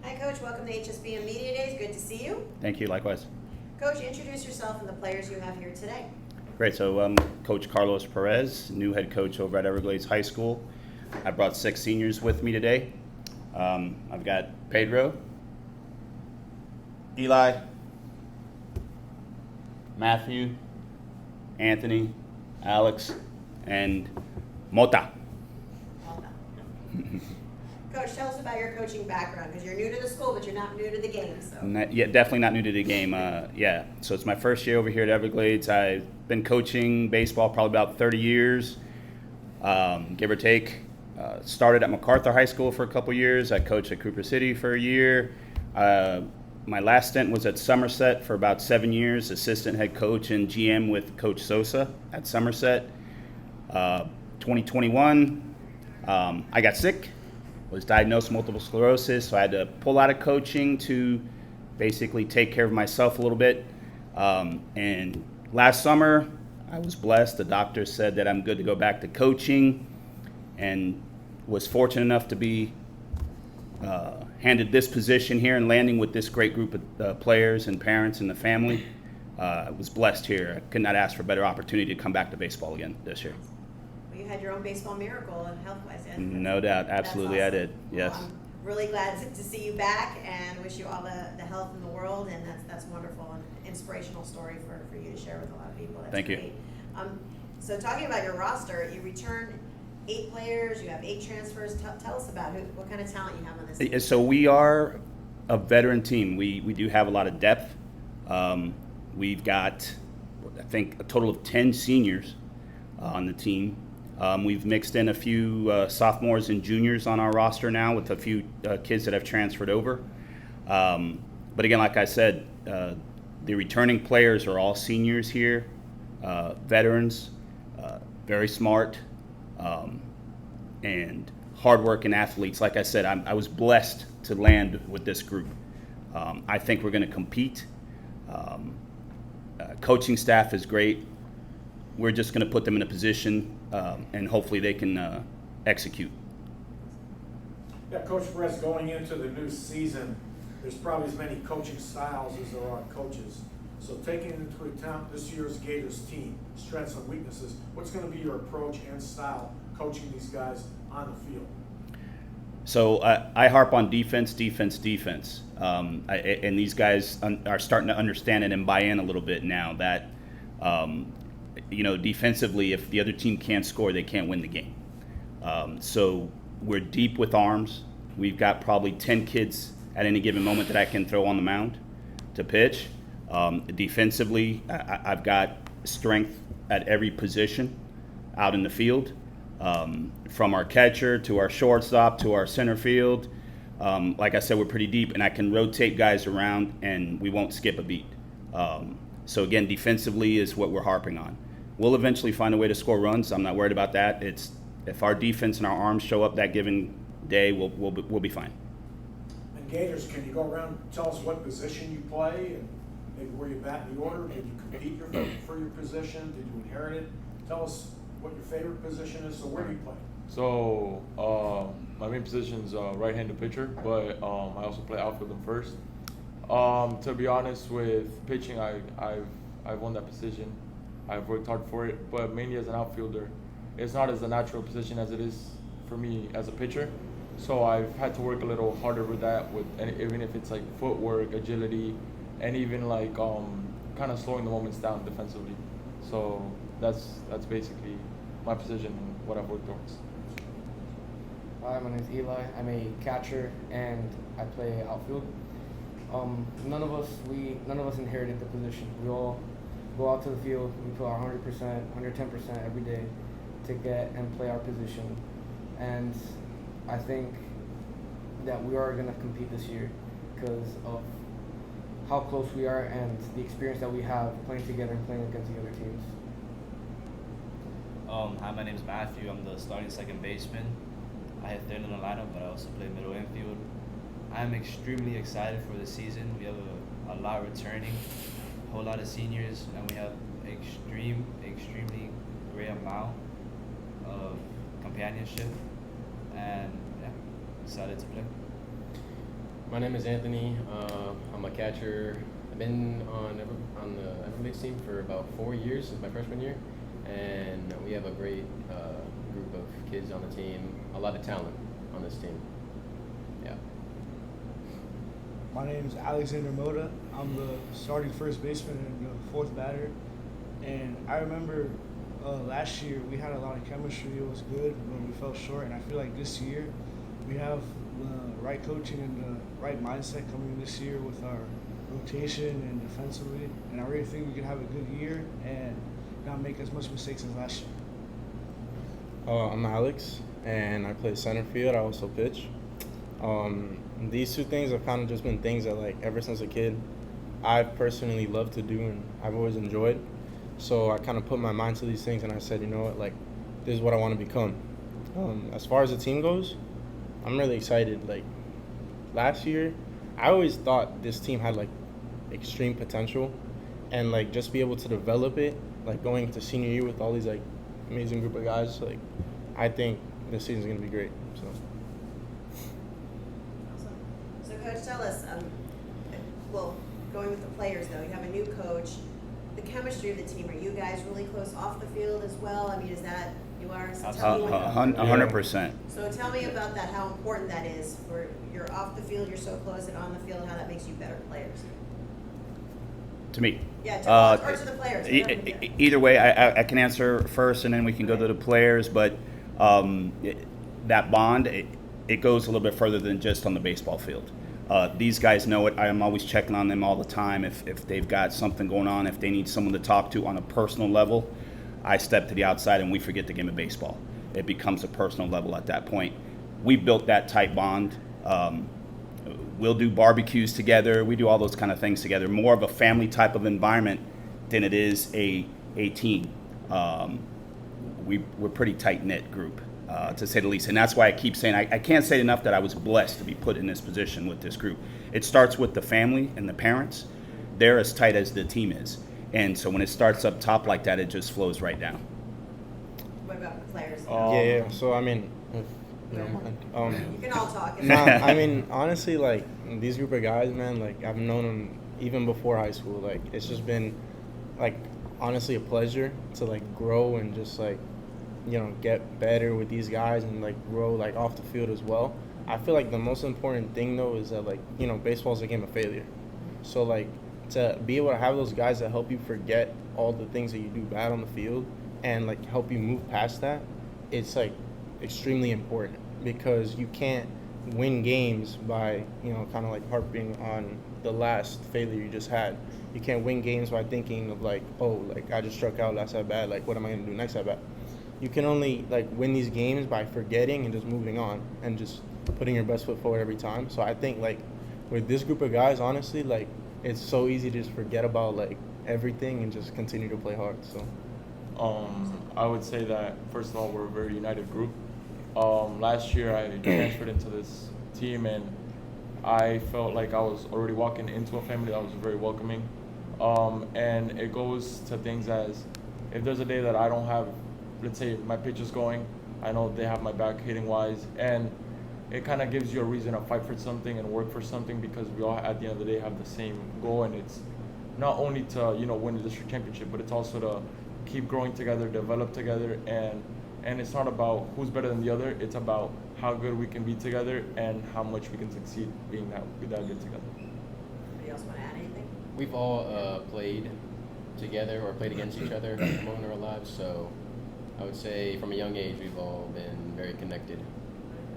Hi, Coach. Welcome to HSBN Media Days. Good to see you. Thank you, likewise. Coach, introduce yourself and the players you have here today. Great, so I'm Coach Carlos Perez, new head coach over at Everglades High School. I brought 6 seniors with me today. I've got Pedro, Eli, Matthew, Anthony, Alex, and Mota. Coach, tell us about your coaching background, because you're new to the school, but you're not new to the game. So. Definitely not new to the game. So it's my first year over here at Everglades. I've been coaching baseball probably about 30 years, give or take. Started at MacArthur High School for a couple years. I coached at Cooper City for a year. My last stint was at Somerset for about 7 years, assistant head coach and GM with Coach Sosa at Somerset. 2021, I got sick. Was diagnosed with multiple sclerosis, so I had to pull out of coaching to basically take care of myself a little bit. And last summer, I was blessed. The doctor said that I'm good to go back to coaching, and was fortunate enough to be handed this position here and landing with this great group of players and parents and the family. I was blessed here. I could not ask for a better opportunity to come back to baseball again this year. Well, you had your own baseball miracle and health-wise. No doubt, absolutely, awesome. I did. Yes. Well, I'm really glad to see you back, and wish you all the health in the world. And that's wonderful and inspirational story for you to share with a lot of people. That's Thank you. great. So talking about your roster, you returned 8 players. You have 8 transfers. Tell us about what kind of talent you have on this team. So we are a veteran team. We do have a lot of depth. We've got, I think, a total of 10 seniors on the team. We've mixed in a few sophomores and juniors on our roster now, with a few kids that have transferred over. But again, like I said, the returning players are all seniors here, veterans, very smart, and hardworking athletes. Like I said, I was blessed to land with this group. I think we're going to compete. Coaching staff is great. We're just going to put them in a position, and hopefully they can execute. Yeah, Coach Perez, going into the new season, there's probably as many coaching styles as there are coaches. So taking into account this year's Gators team, strengths and weaknesses, what's going to be your approach and style coaching these guys on the field? So I harp on defense. And these guys are starting to understand it and buy in a little bit now that, defensively, if the other team can't score, they can't win the game. So we're deep with arms. We've got probably 10 kids at any given moment that I can throw on the mound to pitch. Defensively, I've got strength at every position out in the field, from our catcher to our shortstop to our center field. Like I said, we're pretty deep, and I can rotate guys around, and we won't skip a beat. So again, defensively is what we're harping on. We'll eventually find a way to score runs. I'm not worried about that. If our defense and our arms show up that given day, we'll be fine. And Gators, can you go around and tell us what position you play and maybe where you bat in the order? Did you compete for your position? Did you inherit it? Tell us what your favorite position is. So where do you play? So my main position is right-handed pitcher, but I also play outfield and first. To be honest, with pitching, I've won that position. I've worked hard for it, but mainly as an outfielder, it's not as a natural position as it is for me as a pitcher. So I've had to work a little harder with that, even if it's like footwork, agility, and even like kind of slowing the moments down defensively. So that's basically my position and what I've worked towards. Hi, my name is Eli. I'm a catcher and I play outfield. None of us inherited the position. We all go out to the field. We put our 100%, 110% every day to get and play our position. And I think that we are going to compete this year because of how close we are and the experience that we have playing together and playing against the other teams. Hi, my name is Matthew. I'm the starting second baseman. I hit third in the lineup, but I also play middle infield. I'm extremely excited for the season. We have a lot returning, a whole lot of seniors, and we have extremely great amount of companionship, and yeah, excited to play. My name is Anthony. I'm a catcher. I've been on the Everglades team for about 4 years since my freshman year, and we have a great group of kids on the team. A lot of talent on this team. Yeah. My name is Alexander Moda. I'm the starting first baseman and the fourth batter. And I remember last year we had a lot of chemistry. It was good, but we fell short. And I feel like this year we have the right coaching and the right mindset coming this year with our rotation and defensively. And I really think we could have a good year and not make as much mistakes as last year. I'm Alex, and I play center field. I also pitch. These two things have kind of just been things that, like, ever since a kid, I've personally loved to do and I've always enjoyed. So I kind of put my mind to these things, and I said, you know what, like, this is what I want to become. As far as the team goes, I'm really excited. Like, last year, I always thought this team had, like, extreme potential, and, like, just be able to develop it, like, going into senior year with all these, like, amazing group of guys. Like, I think this season's going to be great. So. Awesome. So, Coach, tell us, well, going with the players, though, you have a new coach. The chemistry of the team, are you guys really close off the field as well? I mean, is that, you are? So tell me 100%. So tell me about that, how important that is for, you're off the field, you're so close, and on the field, how that makes you better players. To me. Yeah, or to the players. Either way, I can answer first, and then we can go to the players. But that bond, it goes a little bit further than just on the baseball field. These guys know it. I am always checking on them all the time. If they've got something going on, if they need someone to talk to on a personal level, I step to the outside and we forget the game of baseball. It becomes a personal level at that point. We built that tight bond. We'll do barbecues together. We do all those kind of things together. More of a family type of environment than it is a team. We're pretty tight-knit group, to say the least. And that's why I keep saying, I can't say enough that I was blessed to be put in this position with this group. It starts with the family and the parents. They're as tight as the team is. And so when it starts up top like that, it just flows right down. What about the players? Yeah. So, I mean, if you don't mind. You can all talk. Nah, I mean, honestly, like, these group of guys, man, like, I've known them even before high school. Like, it's just been, like, honestly a pleasure to, like, grow and just, like, you know, get better with these guys and, like, grow, like, off the field as well. I feel like the most important thing, though, is that, like, you know, baseball is a game of failure. So, like, to be able to have those guys that help you forget all the things that you do bad on the field and, like, help you move past that, it's, like, extremely important, because you can't win games by, you know, kind of like harping on the last failure you just had. You can't win games by thinking of, like, oh, like, I just struck out last at bat, like, what am I going to do next at bat? You can only, like, win these games by forgetting and just moving on and just putting your best foot forward every time. So I think, like, with this group of guys, honestly, like, it's so easy to just forget about, like, everything and just continue to play hard. So I would say that, first of all, we're a very united group. Last year I transferred into this team, and I felt like I was already walking into a family that was very welcoming. And it goes to things as, if there's a day that I don't have, let's say my pitch is going, I know they have my back hitting wise, and it kind of gives you a reason to fight for something and work for something, because we all at the end of the day have the same goal, and it's not only to, you know, win the district championship, but it's also to keep growing together, develop together, and it's not about who's better than the other. It's about how good we can be together and how much we can succeed being that good together. Anybody else want to add anything? We've all played together or played against each other at one point in our lives, so I would say from a young age we've all been very connected,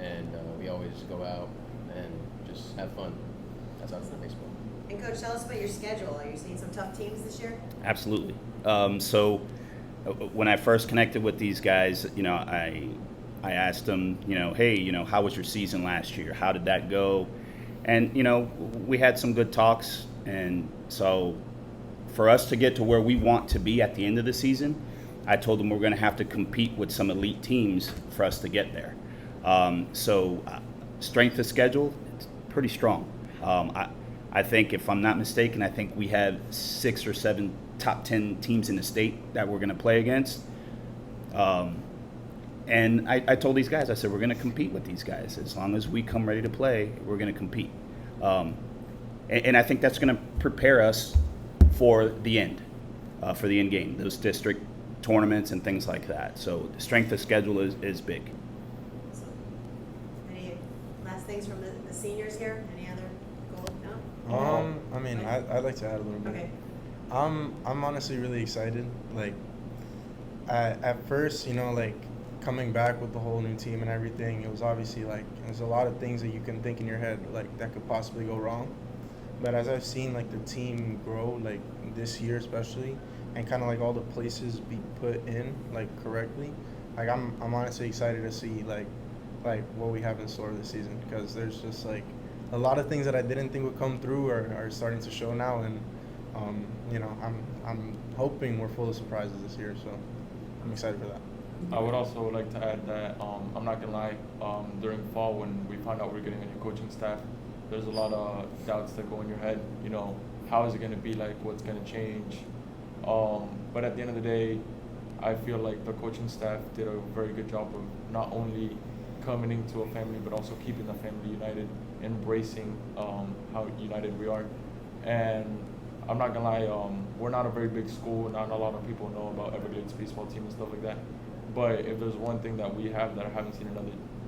and we always go out and just have fun. That's how I play baseball. And Coach, tell us about your schedule. Are you seeing some tough teams this year? Absolutely. So when I first connected with these guys, you know, I asked them, you know, hey, you know, how was your season last year? How did that go? And, you know, we had some good talks. And so for us to get to where we want to be at the end of the season, I told them we're going to have to compete with some elite teams for us to get there. So strength of schedule, it's pretty strong. I think, if I'm not mistaken, I think we have 6 or 7 top 10 teams in the state that we're going to play against. And I told these guys, I said, we're going to compete with these guys. As long as we come ready to play, we're going to compete. And I think that's going to prepare us for the end game, those district tournaments and things like that. So the strength of schedule is big. So, any last things from the seniors here? Any other goals? No? I mean, I'd like to add a little bit. Okay. I'm honestly really excited. Like, at first, you know, like coming back with the whole new team and everything, it was obviously like there's a lot of things that you can think in your head like that could possibly go wrong. But as I've seen like the team grow, like this year especially, and kind of like all the places be put in like correctly, like I'm honestly excited to see like what we have in store this season, because there's just like a lot of things that I didn't think would come through are starting to show now, and you know, I'm hoping we're full of surprises this year, so I'm excited for that. I would also like to add that I'm not gonna lie. During fall, when we found out we're getting a new coaching staff, there's a lot of doubts that go in your head. You know, how is it gonna be like? What's gonna change? But at the end of the day, I feel like the coaching staff did a very good job of not only coming into a family, but also keeping the family united, embracing how united we are. And I'm not gonna lie, we're not a very big school. Not a lot of people know about Everglades baseball team and stuff like that. But if there's one thing that we have that I haven't seen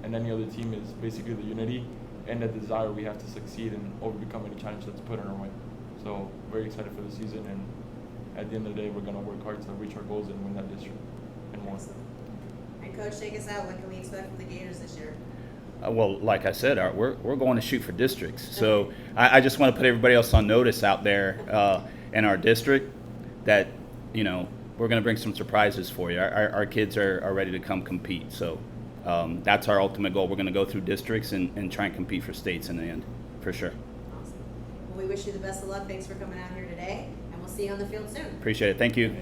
in any other team, is basically the unity and the desire we have to succeed and overcome any challenge that's put in our way. So very excited for the season, and at the end of the day, we're gonna work hard to reach our goals and win that district and more. Excellent. And Coach, take us out. What can we expect from the Gators this year? Well, like I said, we're going to shoot for districts. So I just want to put everybody else on notice out there in our district that, you know, we're going to bring some surprises for you. Our kids are ready to come compete. So that's our ultimate goal. We're going to go through districts and try and compete for states in the end, for sure. Awesome. Well, we wish you the best of luck. Thanks for coming out here today, and we'll see you on the field soon. Appreciate it. Thank you.